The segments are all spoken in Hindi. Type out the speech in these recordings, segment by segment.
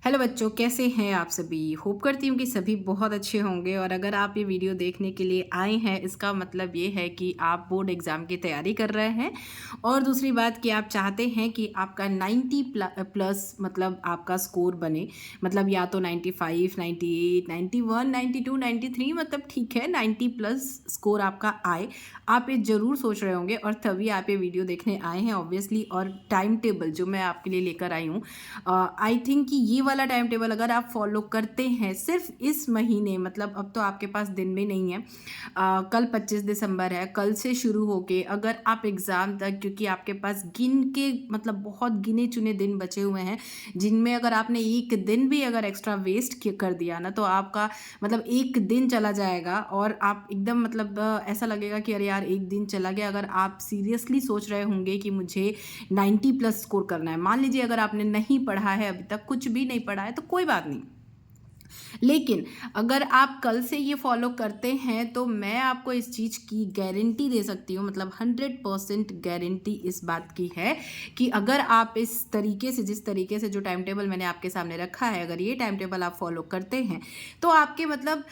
हेलो बच्चों, कैसे हैं आप सभी। होप करती हूँ कि सभी बहुत अच्छे होंगे। और अगर आप ये वीडियो देखने के लिए आए हैं, इसका मतलब ये है कि आप बोर्ड एग्ज़ाम की तैयारी कर रहे हैं। और दूसरी बात कि आप चाहते हैं कि आपका 90 प्लस मतलब आपका स्कोर बने। मतलब या तो 95, 98, 91, 92, 93, मतलब ठीक है 90 प्लस स्कोर आपका आए। आप ये ज़रूर सोच रहे होंगे और तभी आप ये वीडियो देखने आए हैं ऑब्वियसली। और टाइम टेबल जो मैं आपके लिए लेकर आई हूँ, आई थिंक कि ये वाला टाइम टेबल अगर आप फॉलो करते हैं सिर्फ इस महीने, मतलब अब तो आपके पास दिन भी नहीं है। कल 25 दिसंबर है, कल से शुरू होके अगर आप एग्ज़ाम तक, क्योंकि आपके पास गिन के मतलब बहुत गिने चुने दिन बचे हुए हैं, जिनमें अगर आपने एक दिन भी अगर एक्स्ट्रा वेस्ट कर दिया ना, तो आपका मतलब एक दिन चला जाएगा और आप एकदम मतलब ऐसा लगेगा कि अरे यार एक दिन चला गया। अगर आप सीरियसली सोच रहे होंगे कि मुझे 90 प्लस स्कोर करना है, मान लीजिए अगर आपने नहीं पढ़ा है, अभी तक कुछ भी नहीं पढ़ा है, तो कोई बात नहीं। लेकिन अगर आप कल से ये फॉलो करते हैं तो मैं आपको इस चीज़ की गारंटी दे सकती हूँ, मतलब 100% गारंटी इस बात की है कि अगर आप इस तरीके से, जिस तरीके से जो टाइम टेबल मैंने आपके सामने रखा है, अगर ये टाइम टेबल आप फॉलो करते हैं तो आपके मतलब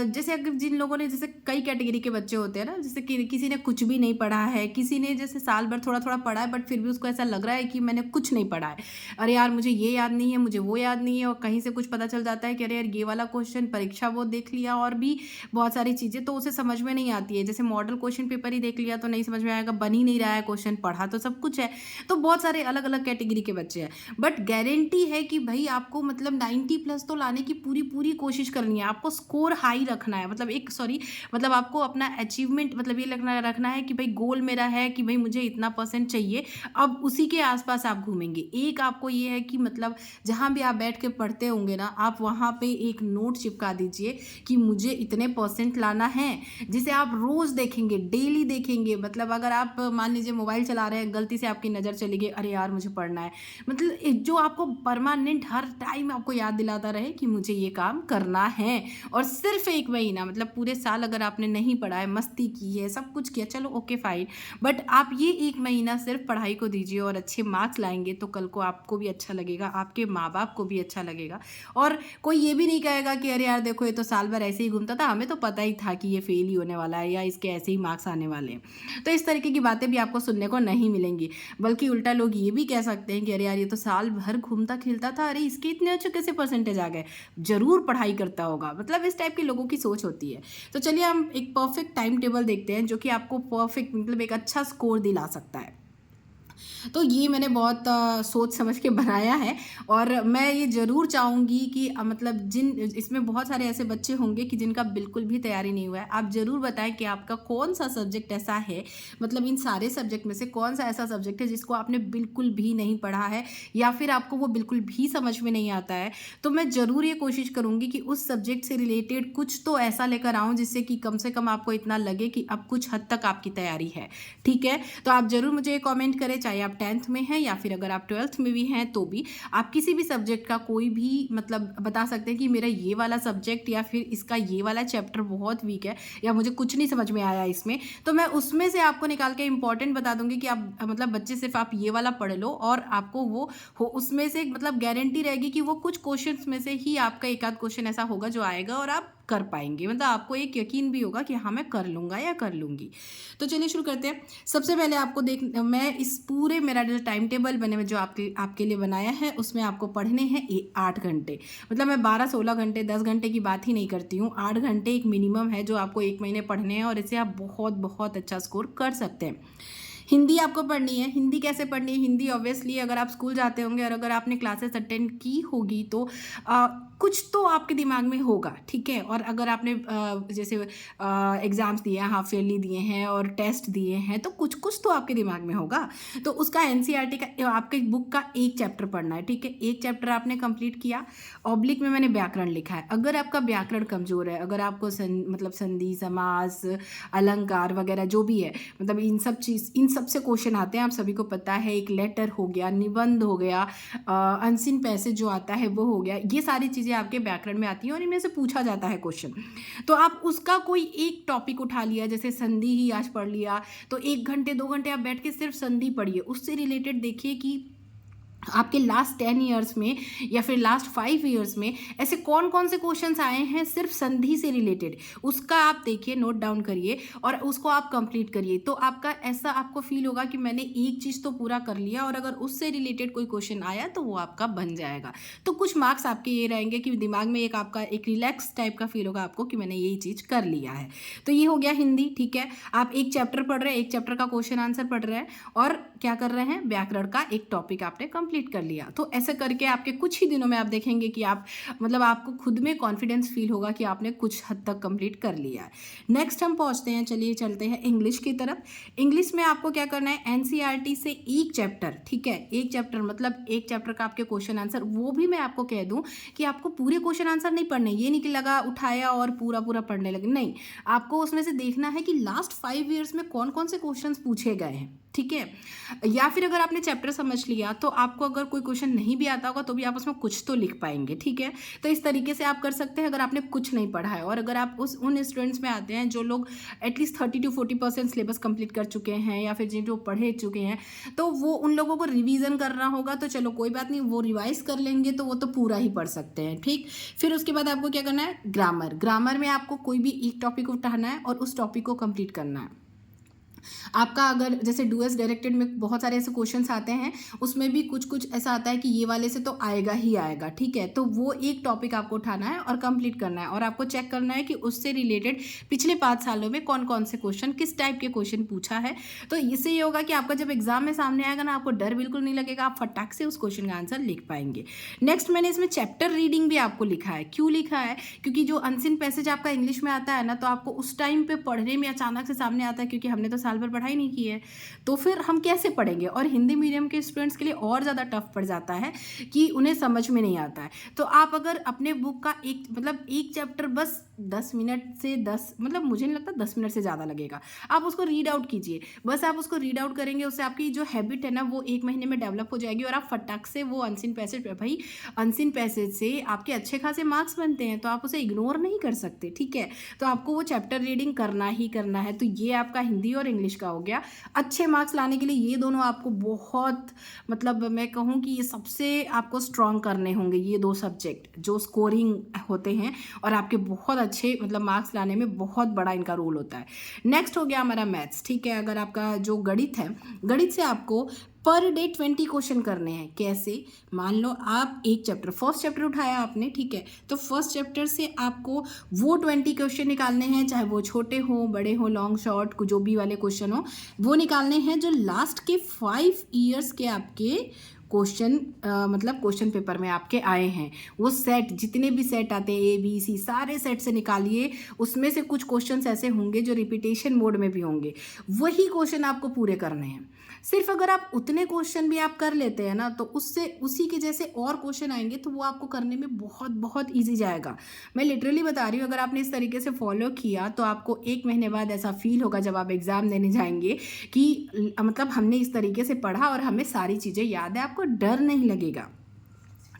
जैसे अगर जिन लोगों ने, जैसे कई कैटेगरी के बच्चे होते हैं ना, जैसे कि किसी ने कुछ भी नहीं पढ़ा है, किसी ने जैसे साल भर थोड़ा थोड़ा पढ़ा है बट फिर भी उसको ऐसा लग रहा है कि मैंने कुछ नहीं पढ़ा है। अरे यार मुझे ये याद नहीं है, मुझे वो याद नहीं है, और कहीं से कुछ पता चल जाता है कि अरे यार ये वाला क्वेश्चन परीक्षा वो देख लिया और भी बहुत सारी चीज़ें तो उसे समझ में नहीं आती है। जैसे मॉडल क्वेश्चन पेपर ही देख लिया तो नहीं समझ में आएगा, बन ही नहीं रहा है क्वेश्चन, पढ़ा तो सब कुछ है। तो बहुत सारे अलग अलग कैटेगरी के बच्चे हैं, बट गारंटी है कि भाई आपको मतलब 90 प्लस तो लाने की पूरी पूरी कोशिश करनी है। आपको स्कोर हाई रखना है, मतलब एक सॉरी, मतलब आपको अपना अचीवमेंट मतलब ये रखना रखना है कि भाई गोल मेरा है कि भाई मुझे इतना परसेंट चाहिए। अब उसी के आसपास आप घूमेंगे। एक आपको ये है कि मतलब जहाँ भी आप बैठ के पढ़ते होंगे ना, आप वहाँ पे एक नोट चिपका दीजिए कि मुझे इतने परसेंट लाना है, जिसे आप रोज़ देखेंगे, डेली देखेंगे। मतलब अगर आप मान लीजिए मोबाइल चला रहे हैं, गलती से आपकी नज़र चली गई, अरे यार मुझे पढ़ना है, मतलब जो आपको परमानेंट हर टाइम आपको याद दिलाता रहे कि मुझे ये काम करना है। और सिर्फ एक महीना, मतलब पूरे साल अगर आपने नहीं पढ़ा है, मस्ती की है, सब कुछ किया, चलो ओके फाइन, बट आप ये एक महीना सिर्फ पढ़ाई को दीजिए और अच्छे मार्क्स लाएंगे तो कल को आपको भी अच्छा लगेगा, आपके माँ बाप को भी अच्छा लगेगा। और कोई ये भी नहीं कहेगा कि अरे यार देखो ये तो साल भर ऐसे ही घूमता था, हमें तो पता ही था कि ये फेल ही होने वाला है या इसके ऐसे ही मार्क्स आने वाले हैं। तो इस तरीके की बातें भी आपको सुनने को नहीं मिलेंगी। बल्कि उल्टा लोग ये भी कह सकते हैं कि अरे यार ये तो साल भर घूमता खेलता था, अरे इसके इतने अच्छे कैसे परसेंटेज आ गए, जरूर पढ़ाई करता होगा। मतलब इस टाइप के लोगों की सोच होती है। तो चलिए हम एक परफेक्ट टाइम टेबल देखते हैं जो कि आपको परफेक्ट मतलब एक अच्छा स्कोर दिला सकता है। तो ये मैंने बहुत सोच समझ के बनाया है। और मैं ये ज़रूर चाहूँगी कि मतलब जिन इसमें बहुत सारे ऐसे बच्चे होंगे कि जिनका बिल्कुल भी तैयारी नहीं हुआ है, आप ज़रूर बताएं कि आपका कौन सा सब्जेक्ट ऐसा है, मतलब इन सारे सब्जेक्ट में से कौन सा ऐसा सब्जेक्ट है जिसको आपने बिल्कुल भी नहीं पढ़ा है, या फिर आपको वो बिल्कुल भी समझ में नहीं आता है। तो मैं ज़रूर ये कोशिश करूँगी कि उस सब्जेक्ट से रिलेटेड कुछ तो ऐसा लेकर आऊँ जिससे कि कम से कम आपको इतना लगे कि अब कुछ हद तक आपकी तैयारी है। ठीक है, तो आप ज़रूर मुझे कमेंट करें, चाहे आप 10th में हैं या फिर अगर आप 12th में भी हैं तो भी। आप किसी भी सब्जेक्ट का कोई भी मतलब बता सकते हैं कि मेरा ये वाला सब्जेक्ट या फिर इसका ये वाला चैप्टर बहुत वीक है या मुझे कुछ नहीं समझ में आया इसमें, तो मैं उसमें से आपको निकाल के इंपॉर्टेंट बता दूंगी कि आप मतलब बच्चे सिर्फ आप ये वाला पढ़ लो और आपको वो हो उसमें से मतलब गारंटी रहेगी कि वो कुछ क्वेश्चंस में से ही आपका एक आध क्वेश्चन ऐसा होगा जो आएगा और आप कर पाएंगे। मतलब आपको एक यकीन भी होगा कि हाँ मैं कर लूँगा या कर लूँगी। तो चलिए शुरू करते हैं। सबसे पहले आपको देख, मैं इस पूरे मेरा जो टाइम टेबल बने जो आपके लिए बनाया है उसमें आपको पढ़ने हैं 8 घंटे। मतलब मैं 12-16 घंटे 10 घंटे की बात ही नहीं करती हूँ, 8 घंटे एक मिनिमम है जो आपको एक महीने पढ़ने हैं और इससे आप बहुत बहुत अच्छा स्कोर कर सकते हैं। हिंदी आपको पढ़नी है। हिंदी कैसे पढ़नी है? हिंदी ऑब्वियसली अगर आप स्कूल जाते होंगे और अगर आपने क्लासेस अटेंड की होगी तो कुछ तो आपके दिमाग में होगा, ठीक है। और अगर आपने जैसे एग्ज़ाम्स दिए हैं, हाफ ईयरली दिए हैं और टेस्ट दिए हैं तो कुछ कुछ तो आपके दिमाग में होगा। तो उसका एनसीईआरटी का आपके बुक का एक चैप्टर पढ़ना है, ठीक है। एक चैप्टर आपने कंप्लीट किया, ऑब्लिक में मैंने व्याकरण लिखा है। अगर आपका व्याकरण कमज़ोर है, अगर आपको मतलब संधि समास अलंकार वगैरह जो भी है, मतलब इन सब से क्वेश्चन आते हैं, आप सभी को पता है। एक लेटर हो गया, निबंध हो गया, अनसीन पैसेज जो आता है वो हो गया, ये सारी चीज़ें आपके व्याकरण में आती हैं और इनमें से पूछा जाता है क्वेश्चन। तो आप उसका कोई एक टॉपिक उठा लिया, जैसे संधि ही आज पढ़ लिया, तो 1 घंटे 2 घंटे आप बैठ के सिर्फ संधि पढ़िए, उससे रिलेटेड देखिए कि आपके लास्ट 10 ईयर्स में या फिर लास्ट 5 ईयर्स में ऐसे कौन कौन से क्वेश्चंस आए हैं सिर्फ संधि से रिलेटेड, उसका आप देखिए, नोट डाउन करिए और उसको आप कंप्लीट करिए। तो आपका ऐसा आपको फील होगा कि मैंने एक चीज़ तो पूरा कर लिया, और अगर उससे रिलेटेड कोई क्वेश्चन आया तो वो आपका बन जाएगा। तो कुछ मार्क्स आपके ये रहेंगे कि दिमाग में एक आपका एक रिलैक्स टाइप का फील होगा आपको कि मैंने यही चीज़ कर लिया है। तो ये हो गया हिंदी, ठीक है। आप एक चैप्टर पढ़ रहे हैं, एक चैप्टर का क्वेश्चन आंसर पढ़ रहे हैं और क्या कर रहे हैं, व्याकरण का एक टॉपिक आपने कंप्लीट कर लिया। तो ऐसे करके आपके कुछ ही दिनों में आप देखेंगे कि आप मतलब आपको खुद में कॉन्फिडेंस फील होगा कि आपने कुछ हद तक कंप्लीट कर लिया है। नेक्स्ट हम पहुंचते हैं, चलिए चलते हैं इंग्लिश की तरफ। इंग्लिश में आपको क्या करना है, एनसीईआरटी से एक चैप्टर, ठीक है, एक चैप्टर मतलब एक चैप्टर का आपके क्वेश्चन आंसर, वो भी मैं आपको कह दूं कि आपको पूरे क्वेश्चन आंसर नहीं पढ़ने, ये नहीं कि लगा उठाया और पूरा पूरा पढ़ने लगे, नहीं, आपको उसमें से देखना है कि लास्ट 5 ईयर्स में कौन कौन से क्वेश्चन पूछे गए हैं, ठीक है। या फिर अगर आपने चैप्टर समझ लिया तो आपको अगर कोई क्वेश्चन नहीं भी आता होगा तो भी आप उसमें कुछ तो लिख पाएंगे, ठीक है। तो इस तरीके से आप कर सकते हैं अगर आपने कुछ नहीं पढ़ा है। और अगर आप उन स्टूडेंट्स में आते हैं जो लोग एटलीस्ट 30 to 40% सिलेबस कंप्लीट कर चुके हैं या फिर जो पढ़े चुके हैं, तो वो उन लोगों को रिवीजन करना होगा, तो चलो कोई बात नहीं, वो रिवाइज कर लेंगे तो वो तो पूरा ही पढ़ सकते हैं, ठीक। फिर उसके बाद आपको क्या करना है, ग्रामर। ग्रामर में आपको कोई भी एक टॉपिक उठाना है और उस टॉपिक को कंप्लीट करना है। आपका अगर जैसे डूएस डायरेक्टेड में बहुत सारे ऐसे क्वेश्चंस आते हैं, उसमें भी कुछ कुछ ऐसा आता है कि ये वाले से तो आएगा ही आएगा, ठीक है। तो वो एक टॉपिक आपको उठाना है और कंप्लीट करना है, और आपको चेक करना है कि उससे रिलेटेड पिछले 5 सालों में कौन कौन से क्वेश्चन, किस टाइप के क्वेश्चन पूछा है। तो इससे ये होगा कि आपका जब एग्जाम में सामने आएगा ना, आपको डर बिल्कुल नहीं लगेगा, आप फटाक से उस क्वेश्चन का आंसर लिख पाएंगे। नेक्स्ट, मैंने इसमें चैप्टर रीडिंग भी आपको लिखा है। क्यों लिखा है, क्योंकि जो अनसीन पैसेज आपका इंग्लिश में आता है ना, तो आपको उस टाइम पे पढ़ने में अचानक से सामने आता है, क्योंकि हमने तो साल भर पढ़ाई नहीं की है, तो फिर हम कैसे पढ़ेंगे। और हिंदी मीडियम के स्टूडेंट्स के लिए और ज़्यादा टफ पड़ जाता है कि उन्हें समझ में नहीं आता है। तो आप अगर अपने बुक का एक चैप्टर बस 10 मिनट से 10 मतलब मुझे नहीं लगता 10 मिनट से ज़्यादा लगेगा, आप उसको रीड आउट कीजिए। बस आप उसको रीड आउट करेंगे, उससे आपकी जो हैबिट है ना वो 1 महीने में डेवलप हो जाएगी, और आप फटाक से वो अनसीन पैसेज, भाई अनसीन पैसेज से आपके अच्छे खासे मार्क्स बनते हैं, तो आप उसे इग्नोर नहीं कर सकते, ठीक है। तो आपको वो चैप्टर रीडिंग करना ही करना है। तो ये आपका हिंदी और इंग्लिश का हो गया। अच्छे मार्क्स लाने के लिए ये दोनों आपको बहुत मतलब मैं कहूँ कि ये सबसे आपको स्ट्रॉन्ग करने होंगे, ये 2 सब्जेक्ट जो स्कोरिंग होते हैं और आपके बहुत अच्छे मतलब मार्क्स लाने में बहुत बड़ा इनका रोल होता है। नेक्स्ट हो गया हमारा मैथ्स, ठीक है। अगर आपका जो गणित है, गणित से आपको पर डे 20 क्वेश्चन करने हैं। कैसे, मान लो आप एक चैप्टर, फर्स्ट चैप्टर उठाया आपने, ठीक है, तो फर्स्ट चैप्टर से आपको वो 20 क्वेश्चन निकालने हैं, चाहे वो छोटे हो बड़े हो, लॉन्ग शॉर्ट जो भी वाले क्वेश्चन हो, वो निकालने हैं जो लास्ट के 5 ईयर्स के आपके क्वेश्चन मतलब क्वेश्चन पेपर में आपके आए हैं। वो सेट, जितने भी सेट आते हैं ABC, सारे सेट से निकालिए। उसमें से कुछ क्वेश्चंस ऐसे होंगे जो रिपीटेशन मोड में भी होंगे, वही क्वेश्चन आपको पूरे करने हैं। सिर्फ अगर आप उतने क्वेश्चन भी आप कर लेते हैं ना, तो उससे उसी के जैसे और क्वेश्चन आएंगे, तो वो आपको करने में बहुत बहुत ईजी जाएगा। मैं लिटरली बता रही हूँ, अगर आपने इस तरीके से फॉलो किया तो आपको 1 महीने बाद ऐसा फील होगा जब आप एग्ज़ाम देने जाएंगे कि मतलब हमने इस तरीके से पढ़ा और हमें सारी चीज़ें याद है, आपको डर नहीं लगेगा,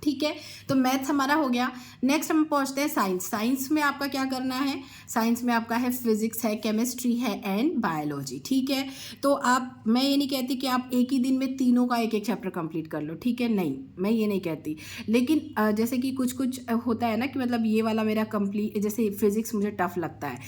ठीक है। तो मैथ्स हमारा हो गया। नेक्स्ट हम पहुंचते हैं साइंस। साइंस में आपका क्या करना है, साइंस में आपका है फिजिक्स है, केमिस्ट्री है एंड बायोलॉजी, ठीक है। तो आप, मैं ये नहीं कहती कि आप एक ही दिन में तीनों का एक एक चैप्टर कंप्लीट कर लो, ठीक है, नहीं, मैं ये नहीं कहती। लेकिन जैसे कि कुछ कुछ होता है ना कि मतलब ये वाला मेरा कंप्लीट, जैसे फिजिक्स मुझे टफ लगता है,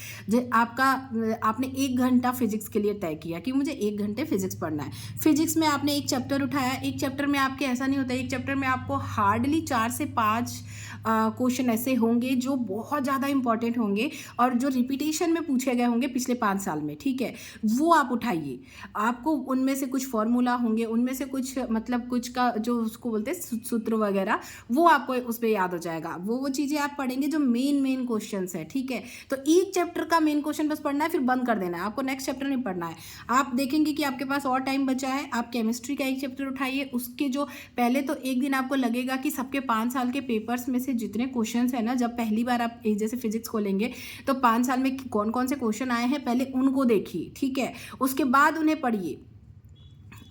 आपने 1 घंटा फिजिक्स के लिए तय किया कि मुझे 1 घंटे फिजिक्स पढ़ना है। फिजिक्स में आपने एक चैप्टर उठाया, एक चैप्टर में आपके ऐसा नहीं होता, एक चैप्टर में आपको हार्डली 4 से 5 क्वेश्चन ऐसे होंगे जो बहुत ज़्यादा इंपॉर्टेंट होंगे और जो रिपीटेशन में पूछे गए होंगे पिछले 5 साल में, ठीक है, वो आप उठाइए। आपको उनमें से कुछ फॉर्मूला होंगे, उनमें से कुछ मतलब कुछ का जो उसको बोलते हैं सूत्र वगैरह, वो आपको उस पर याद हो जाएगा। वो चीज़ें आप पढ़ेंगे जो मेन क्वेश्चन है, ठीक है। तो एक चैप्टर का मेन क्वेश्चन बस पढ़ना है, फिर बंद कर देना है, आपको नेक्स्ट चैप्टर नहीं पढ़ना है। आप देखेंगे कि आपके पास और टाइम बचा है, आप केमिस्ट्री का एक चैप्टर उठाइए, उसके जो पहले तो एक दिन आपको लगेगा कि सबके 5 साल के पेपर्स में से जितने क्वेश्चंस हैं ना, जब पहली बार आप जैसे फिजिक्स खोलेंगे तो 5 साल में कौन कौन से क्वेश्चन आए हैं पहले उनको देखिए, ठीक है, उसके बाद उन्हें पढ़िए।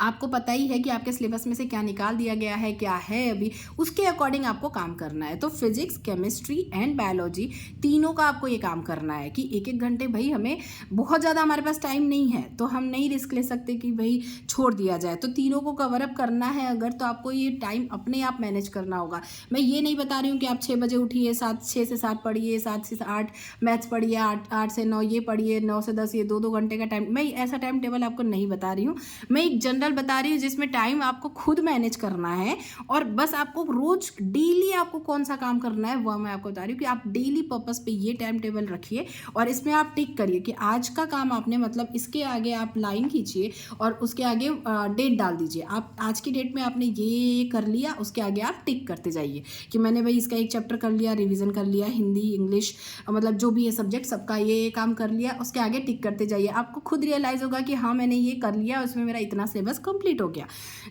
आपको पता ही है कि आपके सिलेबस में से क्या निकाल दिया गया है, क्या है अभी, उसके अकॉर्डिंग आपको काम करना है। तो फिजिक्स, केमिस्ट्री एंड बायोलॉजी तीनों का आपको ये काम करना है कि एक एक घंटे, भाई हमें बहुत ज़्यादा हमारे पास टाइम नहीं है तो हम नहीं रिस्क ले सकते कि भाई छोड़ दिया जाए, तो तीनों को कवर अप करना है अगर, तो आपको ये टाइम अपने आप मैनेज करना होगा। मैं ये नहीं बता रही हूँ कि आप 6 बजे उठिए, 6 से 7 पढ़िए, 7 से 8 मैथ्स पढ़िए, 8 से 9 ये पढ़िए, 9 से 10 ये 2-2 घंटे का टाइम, मैं ऐसा टाइम टेबल आपको नहीं बता रही हूँ। मैं एक जनरल बता रही हूँ जिसमें टाइम आपको खुद मैनेज करना है, और बस आपको रोज डेली आपको कौन सा काम करना है वह मैं आपको बता रही हूँ कि आप डेली पर्पस पे ये टाइम टेबल रखिए और इसमें आप टिक करिए कि आज का काम आपने, मतलब इसके आगे आप लाइन खींचिए और उसके आगे डेट डाल दीजिए। आप आज की डेट में आपने ये कर लिया, उसके आगे आप टिक करते जाइए कि मैंने भाई इसका एक चैप्टर कर लिया, रिवीजन कर लिया, हिंदी, इंग्लिश, मतलब जो भी है सब्जेक्ट सबका ये काम कर लिया, उसके आगे टिक करते जाइए। आपको खुद रियलाइज़ होगा कि हाँ मैंने ये कर लिया, उसमें मेरा इतना सिलेबस कंप्लीट हो गया।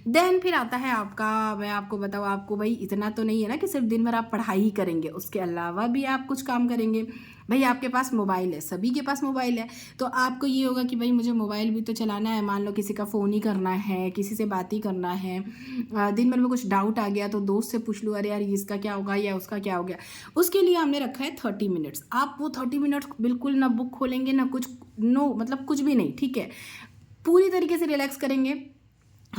देन फिर आता है आपका, मैं आपको बताऊँ, आपको भाई इतना तो नहीं है ना कि सिर्फ दिन भर आप पढ़ाई ही करेंगे, उसके अलावा भी आप कुछ काम करेंगे। भाई आपके पास मोबाइल है, सभी के पास मोबाइल है, तो आपको ये होगा कि भाई मुझे मोबाइल भी तो चलाना है। मान लो किसी का फ़ोन ही करना है, किसी से बात ही करना है, दिन भर में कुछ डाउट आ गया तो दोस्त से पूछ लूँ, अरे यार इसका क्या होगा या उसका क्या हो गया। उसके लिए हमने रखा है 30 मिनट्स। आप वो 30 मिनट्स बिल्कुल ना बुक खोलेंगे ना कुछ, नो मतलब कुछ भी नहीं, ठीक है, पूरी तरीके से रिलैक्स करेंगे।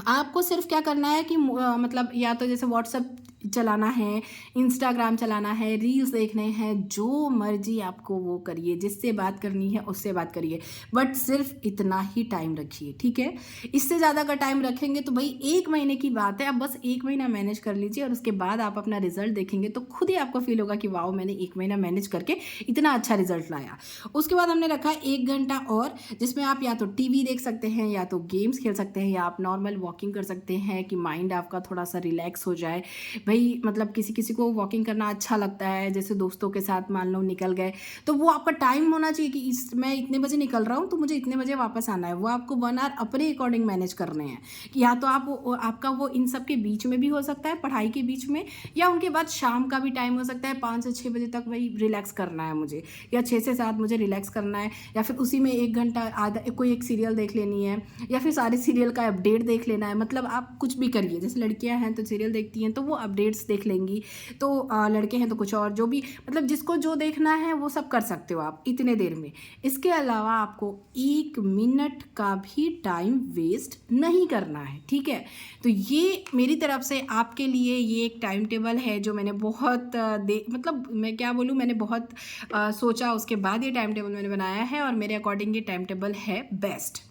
आपको सिर्फ क्या करना है कि मतलब या तो जैसे व्हाट्सएप चलाना है, इंस्टाग्राम चलाना है, रील्स देखने हैं, जो मर्जी आपको वो करिए, जिससे बात करनी है उससे बात करिए, बट सिर्फ इतना ही टाइम रखिए, ठीक है। इससे ज़्यादा अगर टाइम रखेंगे तो भाई 1 महीने की बात है, आप बस 1 महीना मैनेज कर लीजिए और उसके बाद आप अपना रिजल्ट देखेंगे तो खुद ही आपको फील होगा कि वाह मैंने 1 महीना मैनेज करके इतना अच्छा रिजल्ट लाया। उसके बाद हमने रखा है 1 घंटा और, जिसमें आप या तो टीवी देख सकते हैं, या तो गेम्स खेल सकते हैं, या आप नॉर्मल वॉकिंग कर सकते हैं कि माइंड आपका थोड़ा सा रिलैक्स हो जाए। भाई मतलब किसी किसी को वॉकिंग करना अच्छा लगता है, जैसे दोस्तों के साथ मान लो निकल गए, तो वो आपका टाइम होना चाहिए कि मैं इतने बजे निकल रहा हूँ तो मुझे इतने बजे वापस आना है। वो आपको 1 आवर अपने अकॉर्डिंग मैनेज करने हैं, या तो आपका वो इन सब के बीच में भी हो सकता है, पढ़ाई के बीच में, या उनके बाद शाम का भी टाइम हो सकता है, 5 से 6 बजे तक भाई रिलैक्स करना है मुझे, या 6 से 7 मुझे रिलैक्स करना है, या फिर उसी में 1 घंटा आधा कोई एक सीरियल देख लेनी है, या फिर सारे सीरियल का अपडेट देख लेना है। मतलब आप कुछ भी करिए, जैसे लड़कियां हैं तो सीरियल देखती हैं तो वो अपडेट्स देख लेंगी, तो लड़के हैं तो कुछ और, जो भी मतलब जिसको जो देखना है वो सब कर सकते हो आप इतने देर में। इसके अलावा आपको 1 मिनट का भी टाइम वेस्ट नहीं करना है, ठीक है। तो ये मेरी तरफ से आपके लिए ये एक टाइम टेबल है जो मैंने बहुत मतलब मैं क्या बोलूँ, मैंने बहुत सोचा, उसके बाद ये टाइम टेबल मैंने बनाया है और मेरे अकॉर्डिंग ये टाइम टेबल है बेस्ट,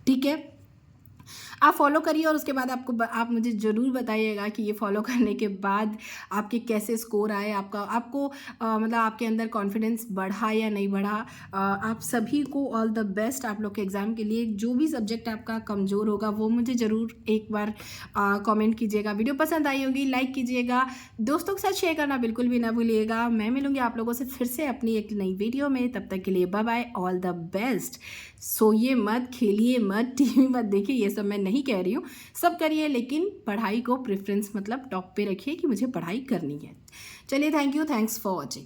ठीक है। आप फॉलो करिए और उसके बाद आप मुझे ज़रूर बताइएगा कि ये फॉलो करने के बाद आपके कैसे स्कोर आए, आपको मतलब आपके अंदर कॉन्फिडेंस बढ़ा या नहीं बढ़ा। आप सभी को ऑल द बेस्ट आप लोग के एग्ज़ाम के लिए। जो भी सब्जेक्ट आपका कमज़ोर होगा वो मुझे ज़रूर एक बार कमेंट कीजिएगा। वीडियो पसंद आई होगी लाइक कीजिएगा, दोस्तों के साथ शेयर करना बिल्कुल भी ना भूलिएगा। मैं मिलूँगी आप लोगों से फिर से अपनी एक नई वीडियो में, तब तक के लिए bye bye, all the best. सोइए मत, खेलिए मत, टीवी मत देखिए, ये सब मैं नहीं कह रही हूँ, सब करिए लेकिन पढ़ाई को प्रेफरेंस मतलब टॉप पे रखिए कि मुझे पढ़ाई करनी है। चलिए, thank you, thanks for watching.